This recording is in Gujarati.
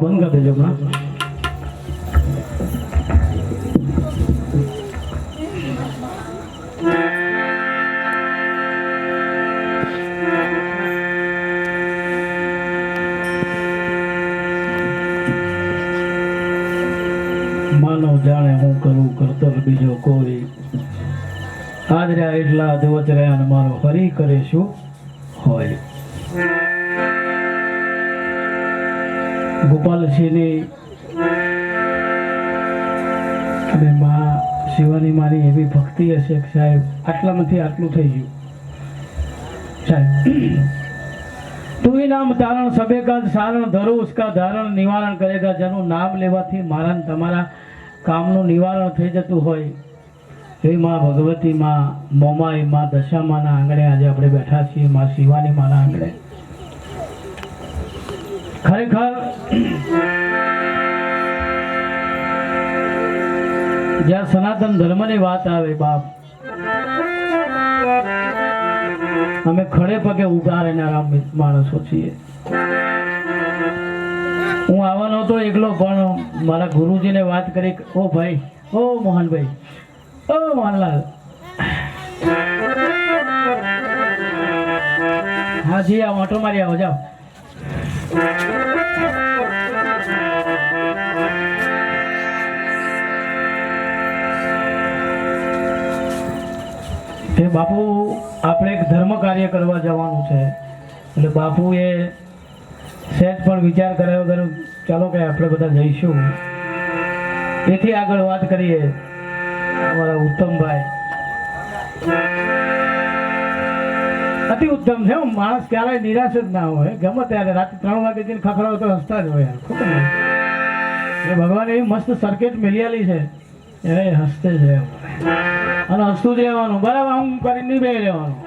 બંધ કરી દેજો હમણાં. માનવ જાણે હું કરું કરતર બીજો કોઈ, હાજર્યા એટલા ધવચ રહ્યા ને મારો હરી કરે શું હોય. ગોપાલસિંહની અને મા શિવાની મારી એવી ભક્તિ હશે કે સાહેબ આટલામાંથી આટલું થઈ ગયું. સાહેબ તું નામ તારણ સબે કા સારણ ધરો ઉસકા ધારણ નિવારણ કરેગા. જેનું નામ લેવાથી મારા ને તમારા કામનું નિવારણ થઈ જતું હોય એવી માં ભગવતી, માં મોમાઈ, માં દશામાના આંગણે આજે આપણે બેઠા છીએ. માં શિવાની માના આંગણે ખરેખર જ્યાં સનાતન ધર્મની વાત આવે બાપ, અમે ખડે પગે ઉભા રહેનારા માણસો છીએ. હું આવવાનો હતો એકલો, પણ મારા ગુરુજીને વાત કરી, ઓ ભાઈ, ઓ મોહનભાઈ, ઓ મોહનલાલ, હા જી આ ઓટો મારી આવો, જાઓ. તે બાપુ આપણે એક ધર્મ કાર્ય કરવા જવાનું છે, એટલે બાપુએ સહેજ પણ વિચાર કર્યા વગર ચાલો કે આપણે બધા જઈશું. એથી આગળ વાત કરીએ અમારા ઉત્તમભાઈ. અતિ ઉત્તમ છે. માણસ ક્યારેય નિરાશ જ ના હોય, ગમે ત્યારે રાતે 3 વાગે જઈને ખખડાવો તો હસતા જ હોય. એ ભગવાન એવી મસ્ત સર્કિટ મેલિયાલી છે, એ હસતે છે અને હસતું જ રહેવાનું. બરાબર, આમ કરીને નહીં બે રહેવાનું.